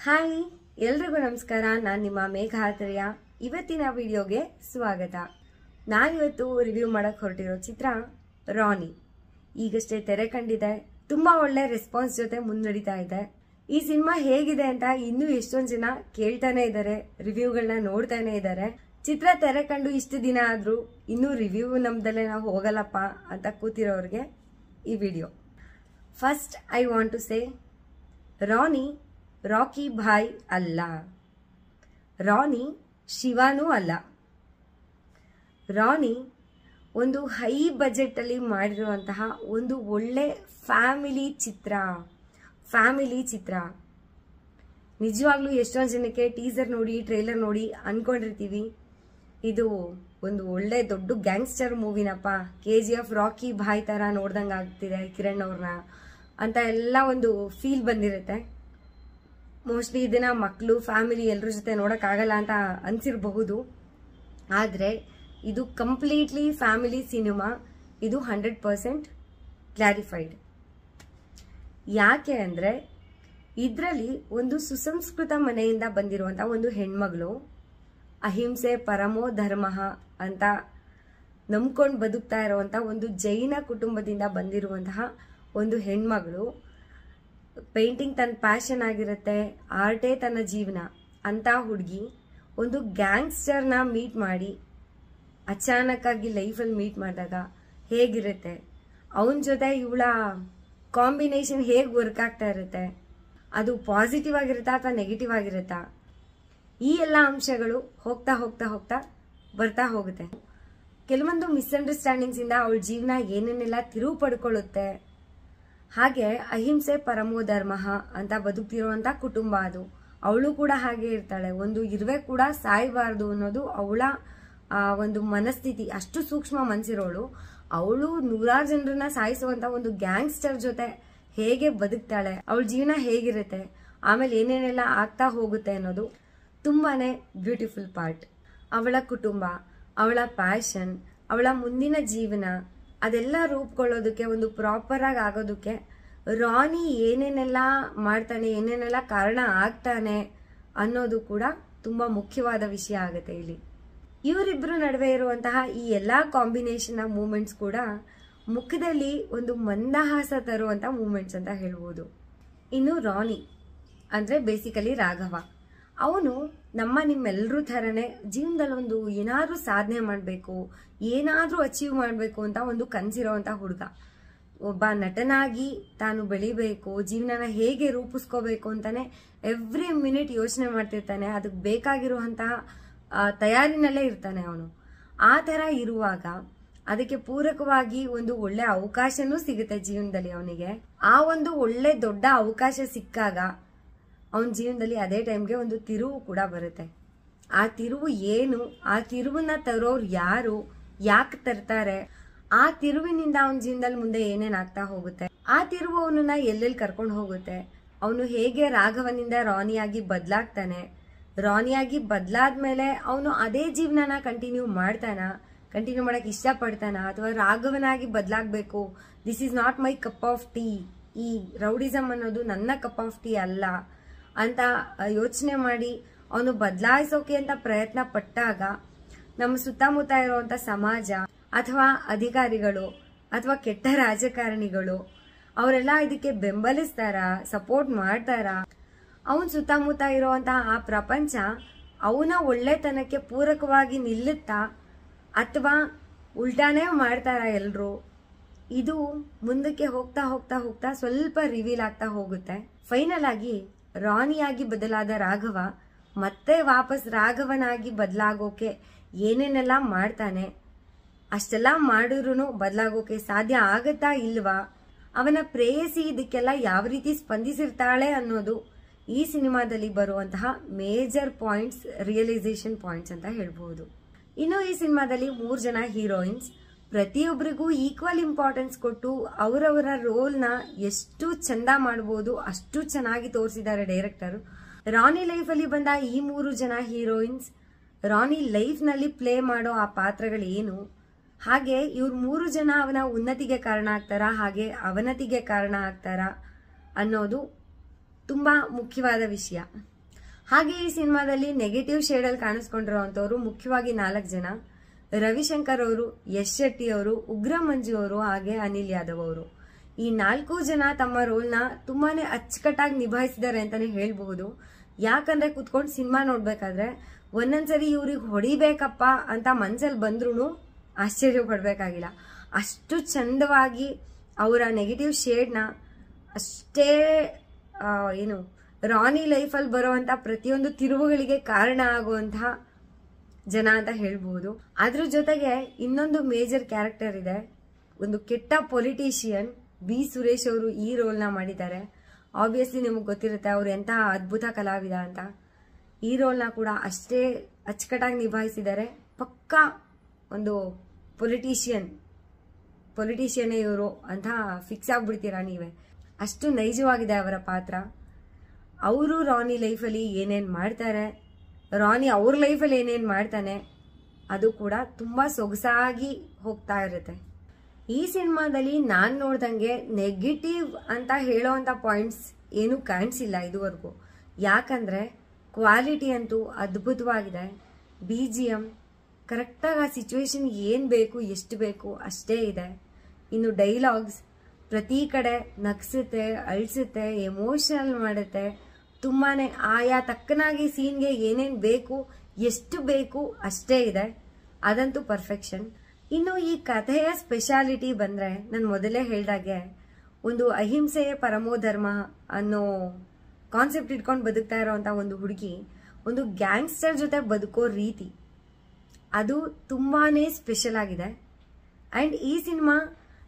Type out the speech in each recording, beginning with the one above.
Hi ಎಲ್ರಿಗೂ ನಮಸ್ಕಾರ. ನಾನು ನಿಮ್ಮ ಮೇಘ ಆತ್ರೇಯ. ಇವತ್ತಿನ ವಿಡಿಯೋಗೆ ಸ್ವಾಗತ. ನಾನಿವತ್ತು ರಿವ್ಯೂ ಮಾಡಕ್ಕೆ ಹೊರಟಿರೋ ಚಿತ್ರ ರಾನಿ. ಈಗಷ್ಟೇ ತೆರೆ ಕಂಡಿದೆ. ತುಂಬಾ ಒಳ್ಳೆ ರೆಸ್ಪಾನ್ಸ್ ಜೊತೆ ಮುನ್ನಡೀತಾ ಇದೆ. ಈ ಸಿನಿಮಾ ಹೇಗಿದೆ ಅಂತ ಇನ್ನೂ ಎಷ್ಟೊಂದು ಜನ ಕೇಳ್ತಾನೆ ಇದ್ದಾರೆ, ರಿವ್ಯೂಗಳನ್ನ ನೋಡ್ತಾನೆ ಇದ್ದಾರೆ. ಚಿತ್ರ ತೆರೆ ಕಂಡು ಇಷ್ಟು ದಿನ ಆದ್ರೂ ಇನ್ನೂ ರಿವ್ಯೂ ನಮ್ದಲ್ಲೇ ನಾವು ಹೋಗಲ್ಲಪ್ಪ ಅಂತ ಕೂತಿರೋರಿಗೆ ಈ video. First I want to say, Rani Rocky Bhai ಅಲ್ಲ, ರಾನಿ ಶಿವಾನೂ ಅಲ್ಲ. ರಾನಿ ಒಂದು ಹೈ ಬಜೆಟ್ ಅಲ್ಲಿ ಮಾಡಿರುವಂತಹ ಒಂದು ಒಳ್ಳೆ ಫ್ಯಾಮಿಲಿ ಚಿತ್ರ. ನಿಜವಾಗ್ಲೂ ಎಷ್ಟೊಂದು ಜನಕ್ಕೆ ಟೀಸರ್ ನೋಡಿ ಟ್ರೇಲರ್ ನೋಡಿ ಅನ್ಕೊಂಡಿರ್ತೀವಿ ಇದು ಒಂದು ಒಳ್ಳೆ ದೊಡ್ಡ ಗ್ಯಾಂಗ್ಸ್ಟರ್ ಮೂವಿನಪ್ಪ, KGF ರಾಕಿ ಭಾಯ್ ತರ ನೋಡ್ದಂಗ ಆಗ್ತಿದೆ ಕಿರಣ್ ಅವ್ರನ್ನ ಅಂತ ಎಲ್ಲ ಒಂದು ಫೀಲ್ ಬಂದಿರುತ್ತೆ. ಮೋಸ್ಟ್ಲಿ ಇದನ್ನ ಮಕ್ಕಳು ಫ್ಯಾಮಿಲಿ ಎಲ್ಲರ ಜೊತೆ ನೋಡಕ್ಕಾಗಲ್ಲ ಅಂತ ಅನ್ಸಿರಬಹುದು. ಆದ್ರೆ ಇದು ಕಂಪ್ಲೀಟ್ಲಿ ಫ್ಯಾಮಿಲಿ ಸಿನಿಮಾ. ಇದು 100% ಕ್ಲಾರಿಫೈಡ್. ಯಾಕೆ ಅಂದ್ರೆ ಇದರಲ್ಲಿ ಒಂದು ಸುಸಂಸ್ಕೃತ ಮನೆಯಿಂದ ಬಂದಿರುವಂತಹ ಒಂದು ಹೆಣ್ಮಗಳು, ಅಹಿಂಸೆ ಪರಮೋ ಧರ್ಮ ಅಂತ ನಂಬ್ಕೊಂಡು ಬದುಕ್ತಾ ಇರುವಂತಹ ಒಂದು ಜೈನ ಕುಟುಂಬದಿಂದ ಬಂದಿರುವಂತಹ ಒಂದು ಹೆಣ್ಮಗಳು. ಪೇಂಟಿಂಗ್ ತನ್ನ ಪ್ಯಾಷನ್ ಆಗಿರುತ್ತೆ, ಆರ್ಟೇ ತನ್ನ ಜೀವನ ಅಂತ ಹುಡುಗಿ ಒಂದು ಗ್ಯಾಂಗ್ಸ್ಟರ್ನ ಮೀಟ್ ಮಾಡಿ ಅಚಾನಕ್ ಆಗಿ ಲೈಫಲ್ಲಿ ಮೀಟ್ ಮಾಡಿದಾಗ ಹೇಗಿರುತ್ತೆ, ಅವನ ಜೊತೆ ಇವಳ ಕಾಂಬಿನೇಷನ್ ಹೇಗೆ ವರ್ಕ್ ಆಗ್ತಾ ಇರುತ್ತೆ, ಅದು ಪಾಸಿಟಿವ್ ಆಗಿರುತ್ತಾ ಅಥವಾ ನೆಗೆಟಿವ್ ಆಗಿರುತ್ತಾ, ಈ ಎಲ್ಲ ಅಂಶಗಳು ಹೋಗ್ತಾ ಹೋಗ್ತಾ ಹೋಗ್ತಾ ಬರ್ತಾ ಹೋಗುತ್ತೆ. ಕೆಲವೊಂದು ಮಿಸ್ಅಂಡರ್ಸ್ಟ್ಯಾಂಡಿಂಗ್ಸ್ ಇಂದ ಅವಳ ಜೀವನ ಏನೇನೆಲ್ಲ ತಿರುವು ಪಡ್ಕೊಳ್ಳುತ್ತೆ. ಹಾಗೆ ಅಹಿಂಸೆ ಪರಮೋ ಧರ್ಮ ಅಂತ ಬದುಕ್ತಿರುವಂತ ಕುಟುಂಬ ಅದು. ಅವಳು ಕೂಡ ಹಾಗೆ ಇರ್ತಾಳೆ. ಒಂದು ಇರುವೆ ಕೂಡ ಸಾಯಬಾರ್ದು ಅನ್ನೋದು ಅವಳ ಒಂದು ಮನಸ್ಥಿತಿ. ಅಷ್ಟು ಸೂಕ್ಷ್ಮ ಮನ್ಸಿರೋಳು. ಅವಳು ನೂರಾರು ಜನರನ್ನ ಸಾಯಿಸುವಂತ ಒಂದು ಗ್ಯಾಂಗ್ಸ್ಟರ್ ಜೊತೆ ಹೇಗೆ ಬದುಕ್ತಾಳೆ, ಅವಳ ಜೀವನ ಹೇಗಿರುತ್ತೆ, ಆಮೇಲೆ ಏನೇನೆಲ್ಲ ಆಗ್ತಾ ಹೋಗುತ್ತೆ ಅನ್ನೋದು ತುಂಬಾನೇ ಬ್ಯೂಟಿಫುಲ್ ಪಾರ್ಟ್. ಅವಳ ಕುಟುಂಬ, ಅವಳ ಪ್ಯಾಷನ್, ಅವಳ ಮುಂದಿನ ಜೀವನ ಅದೆಲ್ಲ ರೂಪುಗೊಳ್ಳೋದಕ್ಕೆ, ಒಂದು ಪ್ರಾಪರ್ ಆಗಿ ಆಗೋದಕ್ಕೆ ರಾನಿ ಏನೇನೆಲ್ಲ ಮಾಡ್ತಾನೆ, ಏನೇನೆಲ್ಲ ಕಾರಣ ಆಗ್ತಾನೆ ಅನ್ನೋದು ಕೂಡ ತುಂಬಾ ಮುಖ್ಯವಾದ ವಿಷಯ ಆಗುತ್ತೆ ಇಲ್ಲಿ. ಇವರಿಬ್ಬರು ನಡುವೆ ಇರುವಂತಹ ಈ ಎಲ್ಲಾ ಕಾಂಬಿನೇಷನ್ ಮೂಮೆಂಟ್ಸ್ ಕೂಡ ಮುಖದಲ್ಲಿ ಒಂದು ಮಂದಹಾಸ ತರುವಂತ ಮೂಮೆಂಟ್ಸ್ ಅಂತ ಹೇಳ್ಬೋದು. ಇನ್ನು ರಾನಿ ಅಂದ್ರೆ ಬೇಸಿಕಲಿ ರಾಘವ. ಅವನು ನಿಮ್ಮೆಲ್ಲರೂ ಥರನೇ ಜೀವನದಲ್ಲಿ ಒಂದು ಏನಾದ್ರೂ ಸಾಧನೆ ಮಾಡಬೇಕು, ಏನಾದ್ರೂ ಅಚೀವ್ ಮಾಡಬೇಕು ಅಂತ ಒಂದು ಕನ್ಸಿರೋಂತ ಹುಡುಗ. ಒಬ್ಬ ನಟನಾಗಿ ತಾನು ಬೆಳಿಬೇಕು, ಜೀವನನ ಹೇಗೆ ರೂಪಿಸ್ಕೋಬೇಕು ಅಂತಾನೆ ಎವ್ರಿ ಮಿನಿಟ್ ಯೋಚನೆ ಮಾಡ್ತಿರ್ತಾನೆ. ಅದಕ್ಕೆ ಬೇಕಾಗಿರುವಂತಹ ತಯಾರಿನಲ್ಲೇ ಇರ್ತಾನೆ ಅವನು. ಆ ತರ ಇರುವಾಗ ಅದಕ್ಕೆ ಪೂರಕವಾಗಿ ಒಂದು ಒಳ್ಳೆ ಅವಕಾಶನೂ ಸಿಗುತ್ತೆ ಜೀವನದಲ್ಲಿ ಅವನಿಗೆ. ಆ ಒಂದು ಒಳ್ಳೆ ದೊಡ್ಡ ಅವಕಾಶ ಸಿಕ್ಕಾಗ ಅವನ ಜೀವನದಲ್ಲಿ ಅದೇ ಟೈಮ್ಗೆ ಒಂದು ತಿರುವು ಕೂಡ ಬರುತ್ತೆ. ಆ ತಿರುವು ಏನು, ಆ ತಿರುವನ್ನ ತರೋರು ಯಾರು, ಯಾಕೆ ತರ್ತಾರೆ, ಆ ತಿರುವಿನಿಂದ ಅವನ ಜೀವನದಲ್ಲಿ ಮುಂದೆ ಏನೇನ್ ಆಗ್ತಾ ಹೋಗುತ್ತೆ, ಆ ತಿರುವು ಅವನನ್ನ ಎಲ್ಲೆಲ್ಲಿ ಕರ್ಕೊಂಡು ಹೋಗುತ್ತೆ, ಅವನು ಹೇಗೆ ರಾಘವನಿಂದ ರಾನಿಯಾಗಿ ಬದಲಾಗ್ತಾನೆ, ರಾನಿಯಾಗಿ ಬದಲಾದ್ಮೇಲೆ ಅವನು ಅದೇ ಜೀವನನ ಕಂಟಿನ್ಯೂ ಮಾಡಕ್ ಇಷ್ಟಪಡ್ತಾನ, ಅಥವಾ ರಾಘವನಾಗಿ ಬದಲಾಗ್ಬೇಕು, this is not my cup of tea, ಈ ರೌಡಿಸಮ್ ಅನ್ನೋದು ನನ್ನ ಕಪ್ ಆಫ್ ಟೀ ಅಲ್ಲ ಅಂತ ಯೋಚನೆ ಮಾಡಿ ಅವನು ಬದಲಾಯಿಸೋಕೆ ಅಂತ ಪ್ರಯತ್ನ ಪಟ್ಟಾಗ ನಮ್ಮ ಸುತ್ತಮುತ್ತ ಇರುವಂತ ಸಮಾಜ ಅಥವಾ ಅಧಿಕಾರಿಗಳು ಅಥವಾ ಕೆಟ್ಟ ರಾಜಕಾರಣಿಗಳು ಅವರೆಲ್ಲ ಇದಕ್ಕೆ ಬೆಂಬಲಿಸ್ತಾರ, ಸಪೋರ್ಟ್ ಮಾಡ್ತಾರ. ಅವನ್ ಸುತ್ತಮುತ್ತ ಇರುವಂತಹ ಆ ಪ್ರಪಂಚ ಅವನ ಒಳ್ಳೆತನಕ್ಕೆ ಪೂರಕವಾಗಿ ನಿಲ್ಲುತ್ತಾ ಅಥವಾ ಉಲ್ಟಾನೇ ಮಾಡ್ತಾರ ಎಲ್ರು. ಇದು ಮುಂದಕ್ಕೆ ಹೋಗ್ತಾ ಹೋಗ್ತಾ ಹೋಗ್ತಾ ಸ್ವಲ್ಪ ರಿವೀಲ್ ಆಗ್ತಾ ಹೋಗುತ್ತೆ. ಫೈನಲ್ ಆಗಿ ರಾನಿಯಾಗಿ ಬದಲಾದ ರಾಘವ ಮತ್ತೆ ವಾಪಸ್ ರಾಘವನಾಗಿ ಬದಲಾಗೋಕೆ ಏನೇನೆಲ್ಲ ಮಾಡ್ತಾನೆ, ಅಷ್ಟೆಲ್ಲ ಮಾಡಿದ್ರು ಬದಲಾಗೋಕೆ ಸಾಧ್ಯ ಆಗತ್ತಾ ಇಲ್ವಾ, ಅವನ ಪ್ರೇಯಸಿ ಇದಕ್ಕೆಲ್ಲ ಯಾವ ರೀತಿ ಸ್ಪಂದಿಸಿರ್ತಾಳೆ ಅನ್ನೋದು ಈ ಸಿನಿಮಾದಲ್ಲಿ ಬರುವಂತಹ ಮೇಜರ್ ಪಾಯಿಂಟ್ಸ್, ರಿಯಲೈಸೇಷನ್ ಪಾಯಿಂಟ್ಸ್ ಅಂತ ಹೇಳ್ಬಹುದು. ಇನ್ನು ಈ ಸಿನಿಮಾದಲ್ಲಿ 3 ಜನ ಹೀರೋಯಿನ್ಸ್. ಪ್ರತಿಯೊಬ್ಬರಿಗೂ ಈಕ್ವಲ್ ಇಂಪಾರ್ಟೆನ್ಸ್ ಕೊಟ್ಟು ಅವರವರ ರೋಲ್ ನ ಎಷ್ಟು ಚಂದ ಮಾಡಬಹುದು ಅಷ್ಟು ಚೆನ್ನಾಗಿ ತೋರಿಸಿದ್ದಾರೆ ಡೈರೆಕ್ಟರ್. ರಾನಿ ಲೈಫ್ ಅಲ್ಲಿ ಬಂದ ಈ 3 ಜನ ಹೀರೋಯಿನ್ಸ್ ರಾನಿ ಲೈಫ್ ನಲ್ಲಿ ಪ್ಲೇ ಮಾಡೋ ಆ ಪಾತ್ರಗಳೇನು, ಹಾಗೆ ಇವ್ರ 3 ಜನ ಅವನ ಉನ್ನತಿಗೆ ಕಾರಣ ಆಗ್ತಾರ, ಹಾಗೆ ಅವನತಿಗೆ ಕಾರಣ ಆಗ್ತಾರ ಅನ್ನೋದು ತುಂಬಾ ಮುಖ್ಯವಾದ ವಿಷಯ. ಹಾಗೆ ಈ ಸಿನಿಮಾದಲ್ಲಿ ನೆಗೆಟಿವ್ ಶೇಡ್ ಅಲ್ಲಿ ಕಾಣಿಸ್ಕೊಂಡಿರುವಂತವ್ರು ಮುಖ್ಯವಾಗಿ 4 ಜನ. ರವಿಶಂಕರ್ ಅವರು, ಯಶ್ ಶೆಟ್ಟಿ ಅವರು, ಉಗ್ರ ಮಂಜು ಅವರು, ಹಾಗೆ ಅನಿಲ್ ಯಾದವ್ ಅವರು. ಈ 4 ಜನ ತಮ್ಮ ರೋಲ್ನ ತುಂಬಾನೇ ಅಚ್ಚುಕಟ್ಟಾಗಿ ನಿಭಾಯಿಸಿದ್ದಾರೆ ಅಂತಾನೆ ಹೇಳ್ಬಹುದು. ಯಾಕಂದ್ರೆ ಕುತ್ಕೊಂಡು ಸಿನಿಮಾ ನೋಡ್ಬೇಕಾದ್ರೆ ಒಂದೊಂದ್ಸರಿ ಇವ್ರಿಗೆ ಹೊಡಿಬೇಕಪ್ಪ ಅಂತ ಮನ್ಸಲ್ಲಿ ಬಂದ್ರೂ ಆಶ್ಚರ್ಯ ಪಡ್ಬೇಕಾಗಿಲ್ಲ. ಅಷ್ಟು ಚಂದವಾಗಿ ಅವರ ನೆಗೆಟಿವ್ ಶೇಡ್ನ ಅಷ್ಟೇ ರಾನಿ ಲೈಫಲ್ಲಿ ಬರುವಂತ ಪ್ರತಿಯೊಂದು ತಿರುವುಗಳಿಗೆ ಕಾರಣ ಆಗುವಂತಹ ಜನ ಅಂತ ಹೇಳ್ಬಹುದು. ಅದ್ರ ಜೊತೆಗೆ ಇನ್ನೊಂದು ಮೇಜರ್ ಕ್ಯಾರೆಕ್ಟರ್ ಇದೆ, ಒಂದು ಕೆಟ್ಟ ಪೊಲಿಟಿಷಿಯನ್. ಬಿ ಸುರೇಶ್ ಅವರು ಈ ರೋಲ್ನ ಮಾಡಿದ್ದಾರೆ. ಆಬ್ವಿಯಸ್ಲಿ ನಿಮಗೆ ಗೊತ್ತಿರುತ್ತೆ ಅವ್ರು ಎಂತಹ ಅದ್ಭುತ ಕಲಾವಿದ ಅಂತ. ಈ ರೋಲ್ನ ಕೂಡ ಅಷ್ಟೇ ಅಚ್ಚುಕಟ್ಟಾಗಿ ನಿಭಾಯಿಸಿದ್ದಾರೆ. ಪಕ್ಕಾ ಒಂದು ಪೊಲಿಟಿಷಿಯನ್ನೇ ಇವರು ಅಂತ ಫಿಕ್ಸ್ ಆಗ್ಬಿಡ್ತೀರಾ ನೀವೇ. ಅಷ್ಟು ನೈಜವಾಗಿದೆ ಅವರ ಪಾತ್ರ. ಅವರು ರಾನಿ ಲೈಫಲ್ಲಿ ಏನೇನು ಮಾಡ್ತಾರೆ, ರಾನಿ ಅವ್ರ ಲೈಫಲ್ಲಿ ಏನೇನು ಮಾಡ್ತಾನೆ, ಅದು ಕೂಡ ತುಂಬ ಸೊಗಸಾಗಿ ಹೋಗ್ತಾ ಇರುತ್ತೆ. ಈ ಸಿನಿಮಾದಲ್ಲಿ ನಾನು ನೋಡ್ದಂಗೆ ನೆಗೆಟಿವ್ ಅಂತ ಹೇಳೋವಂಥ ಪಾಯಿಂಟ್ಸ್ ಏನೂ ಕಾಣಿಸಿಲ್ಲ ಇದುವರೆಗೂ. ಯಾಕಂದರೆ ಕ್ವಾಲಿಟಿ ಅಂತೂ ಅದ್ಭುತವಾಗಿದೆ. BGM ಕರೆಕ್ಟಾಗಿ ಆ ಸಿಚುವೇಶನ್ ಏನು ಬೇಕು, ಎಷ್ಟು ಬೇಕು ಅಷ್ಟೇ ಇದೆ. ಇನ್ನು ಡೈಲಾಗ್ಸ್ ಪ್ರತಿ ಕಡೆ ನಗ್ಸುತ್ತೆ, ಅಳಿಸುತ್ತೆ, ಎಮೋಷನಲ್ ಮಾಡುತ್ತೆ. ತುಂಬಾ ಆಯಾ ತಕ್ಕನಾಗಿ ಸೀನ್ಗೆ ಏನೇನು ಬೇಕು, ಎಷ್ಟು ಬೇಕು ಅಷ್ಟೇ ಇದೆ. ಅದಂತೂ ಪರ್ಫೆಕ್ಷನ್. ಇನ್ನು ಈ ಕಥೆಯ ಸ್ಪೆಷಾಲಿಟಿ ಬಂದರೆ, ನಾನು ಮೊದಲೇ ಹೇಳ್ದಾಗೆ ಒಂದು ಅಹಿಂಸೆಯೇ ಪರಮೋ ಧರ್ಮ ಅನ್ನೋ ಕಾನ್ಸೆಪ್ಟ್ ಇಟ್ಕೊಂಡು ಬದುಕ್ತಾ ಇರೋವಂಥ ಒಂದು ಹುಡುಗಿ ಒಂದು ಗ್ಯಾಂಗ್ಸ್ಟರ್ ಜೊತೆ ಬದುಕೋ ರೀತಿ ಅದು ತುಂಬಾ ಸ್ಪೆಷಲ್ ಆಗಿದೆ. ಆ್ಯಂಡ್ ಈ ಸಿನಿಮಾ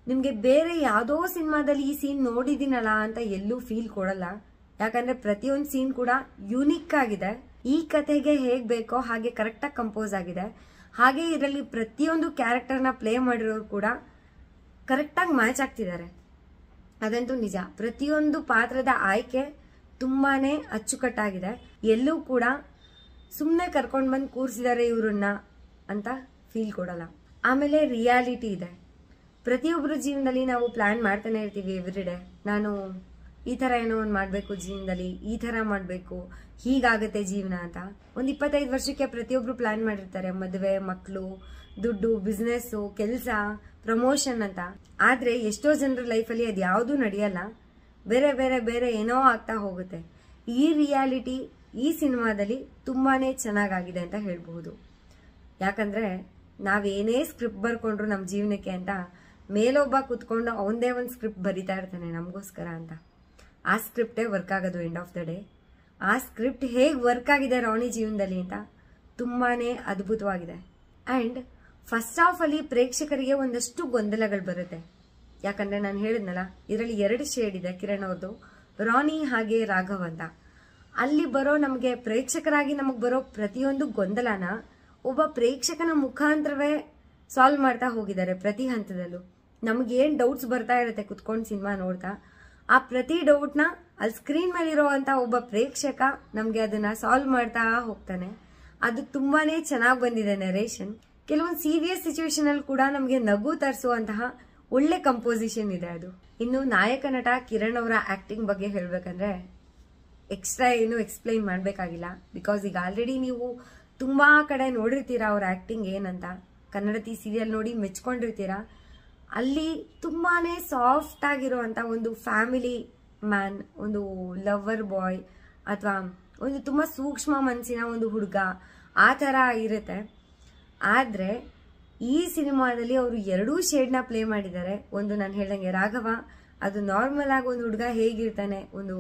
ನಿಮಗೆ ಬೇರೆ ಯಾವುದೋ ಸಿನಿಮಾದಲ್ಲಿ ಈ ಸೀನ್ ನೋಡಿದ್ದೀನಲ್ಲ ಅಂತ ಎಲ್ಲೂ ಫೀಲ್ ಕೊಡಲ್ಲ. ಯಾಕಂದರೆ ಪ್ರತಿಯೊಂದು ಸೀನ್ ಕೂಡ ಯುನಿಕ್ ಆಗಿದೆ. ಈ ಕಥೆಗೆ ಹೇಗೆ ಬೇಕೋ ಹಾಗೆ ಕರೆಕ್ಟಾಗಿ ಕಂಪೋಸ್ ಆಗಿದೆ. ಹಾಗೆ ಇದರಲ್ಲಿ ಪ್ರತಿಯೊಂದು ಕ್ಯಾರೆಕ್ಟರ್ನ ಪ್ಲೇ ಮಾಡಿರೋರು ಕೂಡ ಕರೆಕ್ಟಾಗಿ ಮ್ಯಾಚ್ ಆಗ್ತಿದ್ದಾರೆ. ಅದಂತೂ ನಿಜ. ಪ್ರತಿಯೊಂದು ಪಾತ್ರದ ಆಯ್ಕೆ ತುಂಬಾನೇ ಅಚ್ಚುಕಟ್ಟಾಗಿದೆ. ಎಲ್ಲೂ ಕೂಡ ಸುಮ್ಮನೆ ಕರ್ಕೊಂಡು ಬಂದು ಕೂರಿಸಿದ್ದಾರೆ ಇವ್ರನ್ನ ಅಂತ ಫೀಲ್ ಕೊಡಲ್ಲ. ಆಮೇಲೆ ರಿಯಾಲಿಟಿ ಇದೆ. ಪ್ರತಿಯೊಬ್ಬರ ಜೀವನದಲ್ಲಿ ನಾವು ಪ್ಲಾನ್ ಮಾಡ್ತಾನೆ ಇರ್ತೀವಿ ಎವ್ರಿಡೇ. ನಾನು ಈ ಥರ ಏನೋ ಒಂದು ಮಾಡಬೇಕು ಜೀವನದಲ್ಲಿ, ಈ ಥರ ಮಾಡಬೇಕು, ಹೀಗಾಗತ್ತೆ ಜೀವನ ಅಂತ. ಒಂದು 25 ವರ್ಷಕ್ಕೆ ಪ್ರತಿಯೊಬ್ಬರು ಪ್ಲಾನ್ ಮಾಡಿರ್ತಾರೆ. ಮದುವೆ, ಮಕ್ಕಳು, ದುಡ್ಡು, ಬಿಸ್ನೆಸ್ಸು, ಕೆಲಸ, ಪ್ರಮೋಷನ್ ಅಂತ. ಆದರೆ ಎಷ್ಟೋ ಜನರ ಲೈಫಲ್ಲಿ ಅದು ಯಾವುದೂ ನಡೆಯಲ್ಲ. ಬೇರೆ ಬೇರೆ ಬೇರೆ ಏನೋ ಆಗ್ತಾ ಹೋಗುತ್ತೆ. ಈ ರಿಯಾಲಿಟಿ ಈ ಸಿನಿಮಾದಲ್ಲಿ ತುಂಬಾ ಚೆನ್ನಾಗಾಗಿದೆ ಅಂತ ಹೇಳ್ಬಹುದು. ಯಾಕಂದರೆ ನಾವೇನೇ ಸ್ಕ್ರಿಪ್ಟ್ ಬರ್ಕೊಂಡ್ರು ನಮ್ಮ ಜೀವನಕ್ಕೆ ಅಂತ ಮೇಲೊಬ್ಬ ಕುತ್ಕೊಂಡು ಅವನದೇ ಒಂದು ಸ್ಕ್ರಿಪ್ಟ್ ಬರಿತಾ ಇರ್ತಾನೆ ನಮಗೋಸ್ಕರ ಅಂತ. ಆ ಸ್ಕ್ರಿಪ್ಟೇ ವರ್ಕ್ ಆಗೋದು ಎಂಡ್ ಆಫ್ ದ ಡೇ. ಆ ಸ್ಕ್ರಿಪ್ಟ್ ಹೇಗೆ ವರ್ಕ್ ಆಗಿದೆ ರಾಣಿ ಜೀವನದಲ್ಲಿ ಅಂತ ತುಂಬಾ ಅದ್ಭುತವಾಗಿದೆ. ಆ್ಯಂಡ್ ಫಸ್ಟ್ ಹಾಫಲ್ಲಿ ಪ್ರೇಕ್ಷಕರಿಗೆ ಒಂದಷ್ಟು ಗೊಂದಲಗಳು ಬರುತ್ತೆ. ಯಾಕಂದರೆ ನಾನು ಹೇಳಿದ್ನಲ್ಲ, ಇದರಲ್ಲಿ 2 ಶೇಡ್ ಇದೆ ಕಿರಣ್ ಅವ್ರದ್ದು, ರಾಣಿ ಹಾಗೆ ರಾಘವ್ ಅಂತ. ಅಲ್ಲಿ ಬರೋ ನಮಗೆ ಪ್ರೇಕ್ಷಕರಾಗಿ ನಮಗೆ ಬರೋ ಪ್ರತಿಯೊಂದು ಗೊಂದಲನ ಒಬ್ಬ ಪ್ರೇಕ್ಷಕನ ಮುಖಾಂತರವೇ ಸಾಲ್ವ್ ಮಾಡ್ತಾ ಹೋಗಿದ್ದಾರೆ. ಪ್ರತಿ ಹಂತದಲ್ಲೂ ನಮಗೇನು ಡೌಟ್ಸ್ ಬರ್ತಾ ಇರುತ್ತೆ ಕುತ್ಕೊಂಡು ಸಿನಿಮಾ ನೋಡ್ತಾ, ಆ ಪ್ರತಿ ಡೌಟ್ನ ಅಲ್ಲಿ ಸ್ಕ್ರೀನ್ ಮೇಲಿರೋವಂಥ ಒಬ್ಬ ಪ್ರೇಕ್ಷಕ ನಮಗೆ ಅದನ್ನ ಸಾಲ್ವ್ ಮಾಡ್ತಾ ಹೋಗ್ತಾನೆ. ಅದು ತುಂಬಾನೇ ಚೆನ್ನಾಗಿ ಬಂದಿದೆ ನರೇಷನ್. ಕೆಲವೊಂದು ಸೀರಿಯಸ್ ಸಿಚುವೇಶನ್ ಅಲ್ಲಿ ಕೂಡ ನಮಗೆ ನಗು ತರಿಸುವಂತಹ ಒಳ್ಳೆ ಕಂಪೋಸಿಷನ್ ಇದೆ ಅದು. ಇನ್ನು ನಾಯಕ ನಟ ಕಿರಣ್ ಅವರ ಆಕ್ಟಿಂಗ್ ಬಗ್ಗೆ ಹೇಳ್ಬೇಕಂದ್ರೆ ಎಕ್ಸ್ಟ್ರಾ ಏನು ಎಕ್ಸ್ಪ್ಲೈನ್ ಮಾಡಬೇಕಾಗಿಲ್ಲ. ಬಿಕಾಸ್ ಈಗ ಆಲ್ರೆಡಿ ನೀವು ತುಂಬಾ ಕಡೆ ನೋಡಿರ್ತೀರಾ ಅವ್ರ ಆಕ್ಟಿಂಗ್ ಏನಂತ. ಕನ್ನಡತಿ ಸೀರಿಯಲ್ ನೋಡಿ ಮೆಚ್ಕೊಂಡಿರ್ತೀರಾ. ಅಲ್ಲಿ ತುಂಬಾನೇ ಸಾಫ್ಟ್ ಆಗಿರುವಂತ ಒಂದು ಫ್ಯಾಮಿಲಿ ಮ್ಯಾನ್, ಒಂದು ಲವರ್ ಬಾಯ್ ಅಥವಾ ಒಂದು ತುಂಬಾ ಸೂಕ್ಷ್ಮ ಮನಸ್ಸಿನ ಒಂದು ಹುಡುಗ ಆ ಥರ ಇರುತ್ತೆ. ಆದರೆ ಈ ಸಿನಿಮಾದಲ್ಲಿ ಅವರು 2 ಶೇಡ್ನ ಪ್ಲೇ ಮಾಡಿದ್ದಾರೆ. ಒಂದು ನಾನು ಹೇಳ್ದಂಗೆ ರಾಘವ, ಅದು ನಾರ್ಮಲ್ ಆಗಿ ಒಂದು ಹುಡುಗ ಹೇಗಿರ್ತಾನೆ, ಒಂದು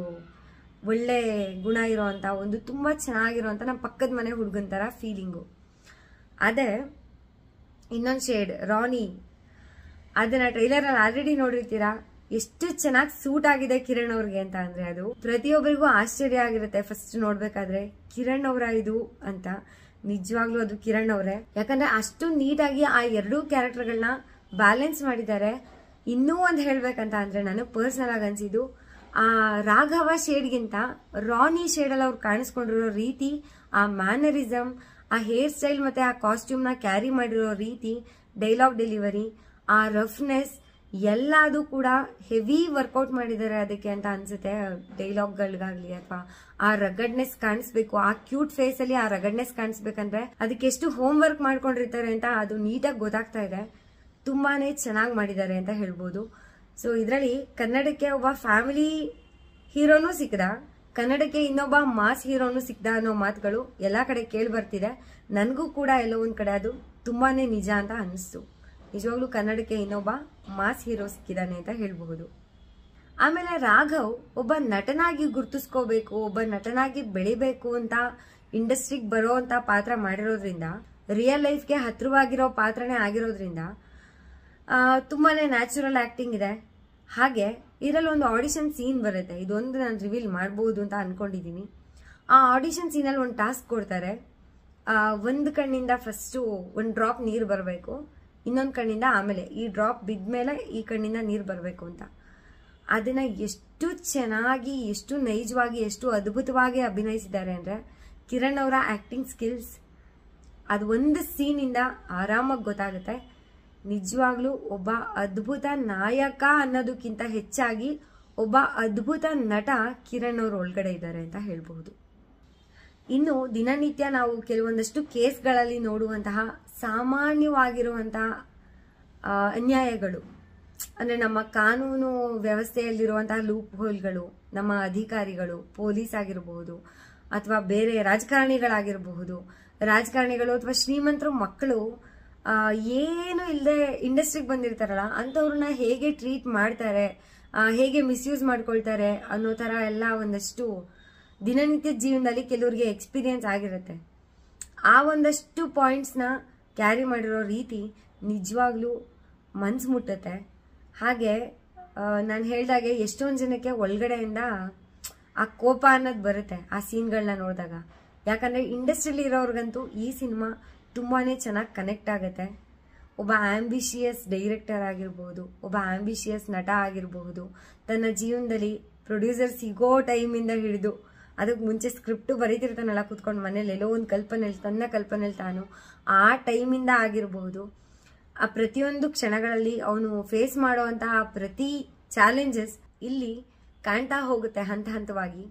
ಒಳ್ಳೆ ಗುಣ ಇರೋವಂಥ, ಒಂದು ತುಂಬ ಚೆನ್ನಾಗಿರೋವಂಥ ನಮ್ಮ ಪಕ್ಕದ ಮನೆ ಹುಡುಗನ ಥರ ಫೀಲಿಂಗು. ಅದೇ ಇನ್ನೊಂದು ಶೇಡ್ ರಾಣಿ, ಅದನ್ನ ಟ್ರೈಲರಲ್ಲಿ ಆಲ್ರೆಡಿ ನೋಡಿರ್ತೀರಾ. ಎಷ್ಟು ಚೆನ್ನಾಗಿ ಸೂಟ್ ಆಗಿದೆ ಕಿರಣ್ ಅವ್ರಿಗೆ ಅಂತ ಅಂದ್ರೆ ಅದು ಪ್ರತಿಯೊಬ್ಬರಿಗೂ ಆಶ್ಚರ್ಯ ಆಗಿರುತ್ತೆ ಫಸ್ಟ್ ನೋಡ್ಬೇಕಾದ್ರೆ, ಕಿರಣ್ ಅವರ ಇದು ಅಂತ. ನಿಜವಾಗ್ಲೂ ಅದು ಕಿರಣ್ ಅವರೇ. ಯಾಕಂದ್ರೆ ಅಷ್ಟು ನೀಟಾಗಿ ಆ 2 ಕ್ಯಾರೆಕ್ಟರ್ಗಳನ್ನ ಬ್ಯಾಲೆನ್ಸ್ ಮಾಡಿದ್ದಾರೆ. ಇನ್ನೂ ಒಂದು ಹೇಳ್ಬೇಕಂತ ಅಂದ್ರೆ ನನಗೆ ಪರ್ಸನಲ್ ಆಗಿ ಅನ್ಸಿದ್ದು, ಆ ರಾಘವ ಶೇಡ್ಗಿಂತ ರಾಣಿ ಶೇಡಲ್ಲಿ ಅವ್ರು ಕಾಣಿಸ್ಕೊಂಡಿರೋ ರೀತಿ, ಆ ಮ್ಯಾನರಿಸಮ್, ಆ ಹೇರ್ ಸ್ಟೈಲ್ ಮತ್ತೆ ಆ ಕಾಸ್ಟ್ಯೂಮ್ನ ಕ್ಯಾರಿ ಮಾಡಿರೋ ರೀತಿ, ಡೈಲಾಗ್ ಡೆಲಿವರಿ, ಆ ರಫ್ನೆಸ್ ಎಲ್ಲದೂ ಕೂಡ ಹೆವಿ ವರ್ಕೌಟ್ ಮಾಡಿದ್ದಾರೆ ಅದಕ್ಕೆ ಅಂತ ಅನ್ಸುತ್ತೆ. ಡೈಲಾಗ್ಗಳಿಗಾಗ್ಲಿ ಅಥವಾ ಆ ರಗಡ್ನೆಸ್ ಕಾಣಿಸ್ಬೇಕು, ಆ ಕ್ಯೂಟ್ ಫೇಸ್ ಅಲ್ಲಿ ಆ ರಗಡ್ನೆಸ್ ಕಾಣಿಸ್ಬೇಕಂದ್ರೆ ಅದಕ್ಕೆ ಎಷ್ಟು ಹೋಮ್ ವರ್ಕ್ ಮಾಡ್ಕೊಂಡಿರ್ತಾರೆ ಅಂತ ಅದು ನೀಟಾಗಿ ಗೊತ್ತಾಗ್ತಾ ಇದೆ. ತುಂಬಾನೇ ಚೆನ್ನಾಗಿ ಮಾಡಿದ್ದಾರೆ ಅಂತ ಹೇಳ್ಬೋದು. ಸೊ ಇದರಲ್ಲಿ ಕನ್ನಡಕ್ಕೆ ಒಬ್ಬ ಫ್ಯಾಮಿಲಿ ಹೀರೋನೂ ಸಿಕ್ಕದ, ಕನ್ನಡಕ್ಕೆ ಇನ್ನೊಬ್ಬ ಮಾಸ್ ಹೀರೋನು ಸಿಕ್ದ ಅನ್ನೋ ಮಾತುಗಳು ಎಲ್ಲಾ ಕಡೆ ಕೇಳಿ ಬರ್ತಿದೆ. ನನಗೂ ಕೂಡ ಎಲ್ಲೋ ಒಂದ್ ಕಡೆ ಅದು ತುಂಬಾನೇ ನಿಜ ಅಂತ ಅನಿಸ್ತು. ನಿಜವಾಗ್ಲೂ ಕನ್ನಡಕ್ಕೆ ಇನ್ನೊಬ್ಬ ಮಾಸ್ ಹೀರೋ ಸಿಕ್ಕಿದಾನೆ ಅಂತ ಹೇಳ್ಬಹುದು. ಆಮೇಲೆ ರಾಘವ್ ಒಬ್ಬ ನಟನಾಗಿ ಗುರ್ತಿಸ್ಕೋಬೇಕು, ಒಬ್ಬ ನಟನಾಗಿ ಬೆಳಿಬೇಕು ಅಂತ ಇಂಡಸ್ಟ್ರಿಗೆ ಬರೋ ಅಂತ ಪಾತ್ರ ಮಾಡಿರೋದ್ರಿಂದ, ರಿಯಲ್ ಲೈಫ್ಗೆ ಹತ್ರವಾಗಿರೋ ಪಾತ್ರನೇ ಆಗಿರೋದ್ರಿಂದ ತುಂಬಾನೇ ನ್ಯಾಚುರಲ್ ಆಕ್ಟಿಂಗ್ ಇದೆ. ಹಾಗೆ ಇದರಲ್ಲಿ ಒಂದು ಆಡಿಷನ್ ಸೀನ್ ಬರುತ್ತೆ, ಇದೊಂದು ನಾನು ರಿವೀಲ್ ಮಾಡಬಹುದು ಅಂತ ಅನ್ಕೊಂಡಿದ್ದೀನಿ. ಆ ಆಡಿಷನ್ ಸೀನಲ್ಲಿ ಒಂದು ಟಾಸ್ಕ್ ಕೊಡ್ತಾರೆ. ಒಂದು ಕಣ್ಣಿಂದ ಫಸ್ಟು ಒಂದು ಡ್ರಾಪ್ ನೀರು ಬರಬೇಕು, ಇನ್ನೊಂದು ಕಣ್ಣಿಂದ ಆಮೇಲೆ ಈ ಡ್ರಾಪ್ ಬಿದ್ಮೇಲೆ ಈ ಕಣ್ಣಿಂದ ನೀರು ಬರಬೇಕು ಅಂತ. ಅದನ್ನ ಎಷ್ಟು ಚೆನ್ನಾಗಿ, ಎಷ್ಟು ನೈಜವಾಗಿ, ಎಷ್ಟು ಅದ್ಭುತವಾಗಿ ಅಭಿನಯಿಸಿದ್ದಾರೆ ಅಂದ್ರೆ ಕಿರಣ್ ಅವರ ಆಕ್ಟಿಂಗ್ ಸ್ಕಿಲ್ಸ್ ಅದು ಒಂದು ಸೀನಿಂದ ಆರಾಮಾಗಿ ಗೊತ್ತಾಗುತ್ತೆ. ನಿಜವಾಗ್ಲೂ ಒಬ್ಬ ಅದ್ಭುತ ನಾಯಕ ಅನ್ನೋದಕ್ಕಿಂತ ಹೆಚ್ಚಾಗಿ ಒಬ್ಬ ಅದ್ಭುತ ನಟ ಕಿರಣ್ ಅವರು ಒಳಗಡೆ ಇದ್ದಾರೆ ಅಂತ ಹೇಳ್ಬಹುದು. ಇನ್ನು ದಿನನಿತ್ಯ ನಾವು ಕೆಲವೊಂದಷ್ಟು ಕೇಸ್ಗಳಲ್ಲಿ ನೋಡುವಂತಹ ಸಾಮಾನ್ಯವಾಗಿರುವಂತಹ ಅನ್ಯಾಯಗಳು, ಅಂದ್ರೆ ನಮ್ಮ ಕಾನೂನು ವ್ಯವಸ್ಥೆಯಲ್ಲಿರುವಂತಹ ಲೂಪ್ ಹೋಲ್ಗಳು, ನಮ್ಮ ಅಧಿಕಾರಿಗಳು, ಪೊಲೀಸ್ ಆಗಿರಬಹುದು ಅಥವಾ ಬೇರೆ ರಾಜಕಾರಣಿಗಳಾಗಿರಬಹುದು, ರಾಜಕಾರಣಿಗಳು ಅಥವಾ ಶ್ರೀಮಂತರು ಮಕ್ಕಳು ಏನು ಇಲ್ಲದೆ ಇಂಡಸ್ಟ್ರಿಗೆ ಬಂದಿರ್ತಾರಲ್ಲ ಅಂಥವ್ರನ್ನ ಹೇಗೆ ಟ್ರೀಟ್ ಮಾಡ್ತಾರೆ, ಹೇಗೆ ಮಿಸ್ಯೂಸ್ ಮಾಡ್ಕೊಳ್ತಾರೆ ಅನ್ನೋ ತರ ಎಲ್ಲ ಒಂದಷ್ಟು ದಿನನಿತ್ಯ ಜೀವನದಲ್ಲಿ ಕೆಲವರಿಗೆ ಎಕ್ಸ್ಪೀರಿಯನ್ಸ್ ಆಗಿರುತ್ತೆ. ಆ ಒಂದಷ್ಟು ಪಾಯಿಂಟ್ಸ್ನ ಕ್ಯಾರಿ ಮಾಡಿರೋ ರೀತಿ ನಿಜವಾಗ್ಲೂ ಮನ್ಸು ಮುಟ್ಟುತ್ತೆ. ಹಾಗೆ ನಾನು ಹೇಳ್ದಾಗೆ ಎಷ್ಟೊಂದು ಜನಕ್ಕೆ ಒಳಗಡೆಯಿಂದ ಆ ಕೋಪ ಅನ್ನೋದು ಬರುತ್ತೆ ಆ ಸೀನ್ಗಳನ್ನ ನೋಡಿದಾಗ. ಯಾಕಂದ್ರೆ ಇಂಡಸ್ಟ್ರಿಯಲ್ಲಿ ಇರೋರ್ಗಂತೂ ಈ ಸಿನಿಮಾ ತುಂಬಾನೇ ಚೆನ್ನಾಗಿ ಕನೆಕ್ಟ್ ಆಗುತ್ತೆ. ಒಬ್ಬ ಆಂಬಿಷಿಯಸ್ ಡೈರೆಕ್ಟರ್ ಆಗಿರ್ಬೋದು, ಒಬ್ಬ ಆಂಬಿಷಿಯಸ್ ನಟ ಆಗಿರಬಹುದು, ತನ್ನ ಜೀವನದಲ್ಲಿ ಪ್ರೊಡ್ಯೂಸರ್ ಸಿಗೋ ಟೈಮಿಂದ ಹಿಡಿದು ಅದಕ್ಕೆ ಮುಂಚೆ ಸ್ಕ್ರಿಪ್ಟು ಬರೀತಿರ್ತಾನಲ್ಲ ಕೂತ್ಕೊಂಡು ಮನೇಲಿ ಎಲ್ಲೋ ಒಂದು ತನ್ನ ಕಲ್ಪನೆಯಲ್ಲಿ ತಾನು ಆ ಟೈಮಿಂದ ಆಗಿರಬಹುದು, ಆ ಪ್ರತಿಯೊಂದು ಕ್ಷಣಗಳಲ್ಲಿ ಅವನು ಫೇಸ್ ಮಾಡುವಂತಹ ಪ್ರತಿ ಚಾಲೆಂಜಸ್ ಇಲ್ಲಿ ಕಾಣ್ತಾ ಹೋಗುತ್ತೆ ಹಂತ ಹಂತವಾಗಿ.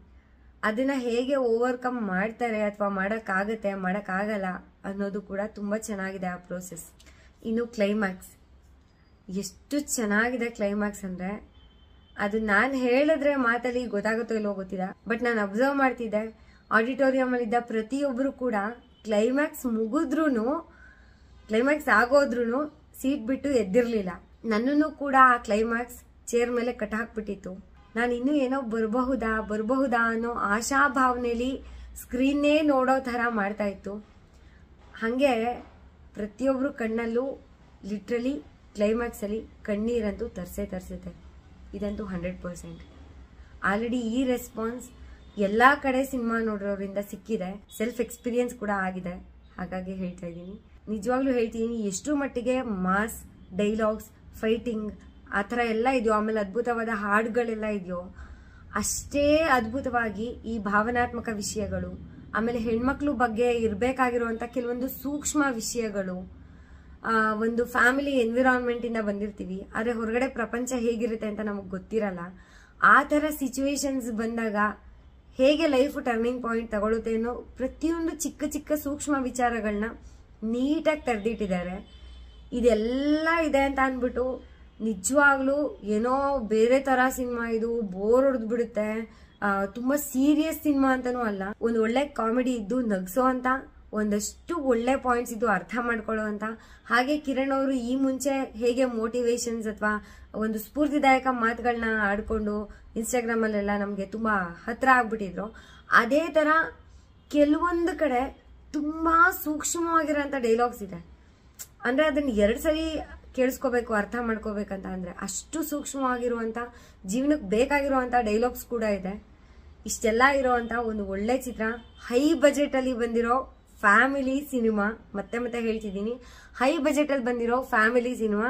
ಅದನ್ನ ಹೇಗೆ ಓವರ್ಕಮ್ ಮಾಡ್ತಾರೆ ಅಥವಾ ಮಾಡೋಕ್ಕಾಗತ್ತೆ ಮಾಡೋಕ್ಕಾಗಲ್ಲ ಅನ್ನೋದು ಕೂಡ ತುಂಬಾ ಚೆನ್ನಾಗಿದೆ ಆ ಪ್ರೋಸೆಸ್. ಇನ್ನು ಕ್ಲೈಮ್ಯಾಕ್ಸ್ ಎಷ್ಟು ಚೆನ್ನಾಗಿದೆ ಕ್ಲೈಮ್ಯಾಕ್ಸ್ ಅಂದ್ರೆ ಅದು ನಾನು ಹೇಳಿದ್ರೆ ಮಾತಲ್ಲಿ ಗೊತ್ತಾಗುತ್ತೋ ಇಲ್ಲೋ ಗೊತ್ತಿಲ್ಲ, ಬಟ್ ನಾನು ಅಬ್ಸರ್ವ್ ಮಾಡ್ತಿದ್ದೆ ಆಡಿಟೋರಿಯಂ ಅಲ್ಲಿ ಇದ್ದ ಪ್ರತಿಯೊಬ್ರು ಕೂಡ ಕ್ಲೈಮ್ಯಾಕ್ಸ್ ಮುಗಿದ್ರೂ ಕ್ಲೈಮ್ಯಾಕ್ಸ್ ಆಗೋದ್ರೂ ಸೀಟ್ ಬಿಟ್ಟು ಎದ್ದಿರ್ಲಿಲ್ಲ. ನನ್ನನ್ನು ಕೂಡ ಆ ಕ್ಲೈಮ್ಯಾಕ್ಸ್ ಚೇರ್ ಮೇಲೆ ಕಟ್ ಹಾಕ್ಬಿಟ್ಟಿತ್ತು. ನಾನು ಇನ್ನೂ ಏನೋ ಬರಬಹುದಾ ಅನ್ನೋ ಆಶಾಭಾವನೆಯಲ್ಲಿ ಸ್ಕ್ರೀನ್ನೇ ನೋಡೋ ತರ ಮಾಡ್ತಾ ಇತ್ತು. ಹಾಗೆ ಪ್ರತಿಯೊಬ್ರು ಕಣ್ಣಲ್ಲೂ ಲಿಟ್ರಲಿ ಕ್ಲೈಮ್ಯಾಕ್ಸ್ ಅಲ್ಲಿ ಕಣ್ಣೀರಂತೂ ತರಿಸುತ್ತೆ. ಇದಂತೂ 100%. ಆಲ್ರೆಡಿ ಈ ರೆಸ್ಪಾನ್ಸ್ ಎಲ್ಲಾ ಕಡೆ ಸಿನಿಮಾ ನೋಡೋದ್ರಿಂದ ಸಿಕ್ಕಿದೆ, ಸೆಲ್ಫ್ ಎಕ್ಸ್ಪೀರಿಯನ್ಸ್ ಕೂಡ ಆಗಿದೆ. ಹಾಗಾಗಿ ಹೇಳ್ತಾ ಇದ್ದೀನಿ, ನಿಜವಾಗ್ಲೂ ಹೇಳ್ತೀನಿ, ಎಷ್ಟು ಮಟ್ಟಿಗೆ ಮಾಸ್ ಡೈಲಾಗ್ಸ್, ಫೈಟಿಂಗ್ ಆ ಥರ ಎಲ್ಲ ಇದೆಯೋ, ಆಮೇಲೆ ಅದ್ಭುತವಾದ ಹಾಡುಗಳೆಲ್ಲ ಇದೆಯೋ, ಅಷ್ಟೇ ಅದ್ಭುತವಾಗಿ ಈ ಭಾವನಾತ್ಮಕ ವಿಷಯಗಳು, ಆಮೇಲೆ ಹೆಣ್ಮಕ್ಳು ಬಗ್ಗೆ ಇರಬೇಕಾಗಿರುವಂತ ಕೆಲವೊಂದು ಸೂಕ್ಷ್ಮ ವಿಷಯಗಳು, ಒಂದು ಫ್ಯಾಮಿಲಿ ಎನ್ವಿರಾನ್ಮೆಂಟ್ ಇಂದ ಬಂದಿರ್ತೀವಿ, ಆದ್ರೆ ಹೊರಗಡೆ ಪ್ರಪಂಚ ಹೇಗಿರುತ್ತೆ ಅಂತ ನಮಗ್ ಗೊತ್ತಿರಲ್ಲ. ಆ ತರ ಸಿಚುವೇಶನ್ಸ್ ಬಂದಾಗ ಹೇಗೆ ಲೈಫ್ ಟರ್ನಿಂಗ್ ಪಾಯಿಂಟ್ ತಗೊಳುತ್ತೆ ಅನ್ನೋ ಪ್ರತಿಯೊಂದು ಚಿಕ್ಕ ಚಿಕ್ಕ ಸೂಕ್ಷ್ಮ ವಿಚಾರಗಳನ್ನ ನೀಟಾಗಿ ತೆರೆದಿಟ್ಟಿದ್ದಾರೆ. ಇದೆಲ್ಲ ಇದೆ ಅಂತ ಅನ್ಬಿಟ್ಟು ನಿಜವಾಗ್ಲೂ ಏನೋ ಬೇರೆ ತರ ಸಿನಿಮಾ, ಇದು ಬೋರ್ ಹೊಡೆದ್ ಬಿಡುತ್ತೆ, ತುಂಬಾ ಸೀರಿಯಸ್ ಸಿನಿಮಾ ಅಂತಾನೂ ಅಲ್ಲ. ಒಂದು ಒಳ್ಳೆ ಕಾಮಿಡಿ ಇದ್ದು ನಗ್ಸೋ ಅಂತ ಒಂದಷ್ಟು ಒಳ್ಳೆ ಪಾಯಿಂಟ್ಸ್ ಇದ್ದು ಅರ್ಥ ಮಾಡ್ಕೊಳ್ಳೋ ಅಂತ. ಹಾಗೆ ಕಿರಣ್ ಅವರು ಈ ಮುಂಚೆ ಹೇಗೆ ಮೋಟಿವೇಶನ್ಸ್ ಅಥವಾ ಒಂದು ಸ್ಫೂರ್ತಿದಾಯಕ ಮಾತುಗಳನ್ನ ಆಡ್ಕೊಂಡು ಇನ್ಸ್ಟಾಗ್ರಾಮ್ ಅಲ್ಲೆಲ್ಲ ನಮ್ಗೆ ತುಂಬಾ ಹತ್ರ ಆಗ್ಬಿಟ್ಟಿದ್ರು, ಅದೇ ತರ ಕೆಲವೊಂದು ಕಡೆ ತುಂಬಾ ಸೂಕ್ಷ್ಮವಾಗಿರೋಂಥ ಡೈಲಾಗ್ಸ್ ಇದೆ. ಅಂದ್ರೆ ಅದನ್ನ 2 ಸರಿ ಕೇಳಿಸ್ಕೋಬೇಕು, ಅರ್ಥ ಮಾಡ್ಕೋಬೇಕಂತ ಅಂದ್ರೆ ಅಷ್ಟು ಸೂಕ್ಷ್ಮವಾಗಿರುವಂತ, ಜೀವನಕ್ಕೆ ಬೇಕಾಗಿರುವಂತ ಡೈಲಾಗ್ಸ್ ಕೂಡ ಇದೆ. ಇಷ್ಟೆಲ್ಲ ಇರೋಂತ ಒಂದು ಒಳ್ಳೆ ಚಿತ್ರ, ಹೈ ಬಜೆಟ್ ಅಲ್ಲಿ ಬಂದಿರೋ ಫ್ಯಾಮಿಲಿ ಸಿನಿಮಾ, ಮತ್ತೆ ಹೇಳ್ತಿದ್ದೀನಿ, ಹೈ ಬಜೆಟ್ ಅಲ್ಲಿ ಬಂದಿರೋ ಫ್ಯಾಮಿಲಿ ಸಿನಿಮಾ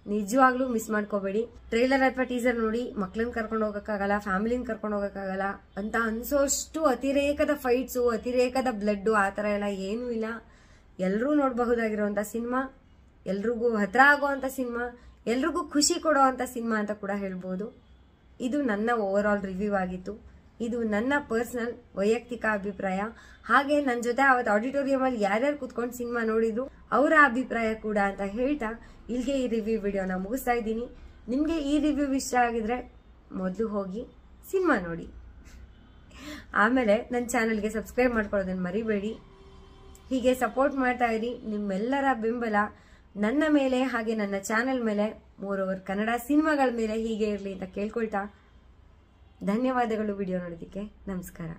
ನಿಜವಾಗ್ಲೂ ಮಿಸ್ ಮಾಡ್ಕೋಬೇಡಿ. ಟ್ರೈಲರ್ ಅಥವಾ ಟೀಸರ್ ನೋಡಿ ಮಕ್ಳನ್ನ ಕರ್ಕೊಂಡು ಹೋಗಕ್ಕಾಗಲ್ಲ, ಫ್ಯಾಮಿಲಿನ ಕರ್ಕೊಂಡು ಹೋಗಕ್ಕಾಗಲ್ಲ ಅಂತ ಅನ್ಸೋಷ್ಟು ಅತಿರೇಕದ ಫೈಟ್ಸು, ಅತಿರೇಕದ ಬ್ಲಡ್ ಆ ತರ ಎಲ್ಲ ಏನೂ ಇಲ್ಲ. ಎಲ್ಲರೂ ನೋಡಬಹುದಾಗಿರುವಂತ ಸಿನಿಮಾ, ಎಲ್ರಿಗೂ ಹತ್ರ ಆಗುವಂತ ಸಿನಿಮಾ. ಎಲ್ರಿಗೂ ಖುಷಿ ಕೊಡೋವಂಥ ಸಿನಿಮಾ ಅಂತ ಕೂಡ ಹೇಳ್ಬೋದು. ಇದು ನನ್ನ ಓವರ್ ಆಲ್ ರಿವ್ಯೂ ಆಗಿತ್ತು. ಇದು ನನ್ನ ಪರ್ಸನಲ್ ವೈಯಕ್ತಿಕ ಅಭಿಪ್ರಾಯ. ಹಾಗೆ ನನ್ನ ಜೊತೆ ಅವತ್ತು ಆಡಿಟೋರಿಯಂ ಅಲ್ಲಿ ಯಾರ್ಯಾರು ಕುತ್ಕೊಂಡು ಸಿನಿಮಾ ನೋಡಿದ್ರು ಅವರ ಅಭಿಪ್ರಾಯ ಕೂಡ ಅಂತ ಹೇಳ್ತಾ ಇಲ್ಲಿಗೆ ಈ ರಿವ್ಯೂ ವಿಡಿಯೋನ ಮುಗಿಸ್ತಾ ಇದ್ದೀನಿ. ನಿಮಗೆ ಈ ರಿವ್ಯೂ ಇಷ್ಟ ಆಗಿದ್ರೆ ಮೊದಲು ಹೋಗಿ ಸಿನಿಮಾ ನೋಡಿ, ಆಮೇಲೆ ನನ್ನ ಚಾನಲ್ಗೆ ಸಬ್ಸ್ಕ್ರೈಬ್ ಮಾಡ್ಕೊಳ್ಳೋದನ್ನ ಮರಿಬೇಡಿ. ಹೀಗೆ ಸಪೋರ್ಟ್ ಮಾಡ್ತಾ ಇರಿ. ನಿಮ್ಮೆಲ್ಲರ ಬೆಂಬಲ ನನ್ನ ಮೇಲೆ ಹಾಗೆ ನನ್ನ ಚಾನೆಲ್ ಮೇಲೆ, ಮೋರೋವರ್ ಕನ್ನಡ ಸಿನಿಮಾಗಳ ಮೇಲೆ ಹೀಗೆ ಇರಲಿ ಅಂತ ಕೇಳ್ಕೊಳ್ತಾ ಧನ್ಯವಾದಗಳು ವಿಡಿಯೋ ನೋಡೋದಕ್ಕೆ. ನಮಸ್ಕಾರ.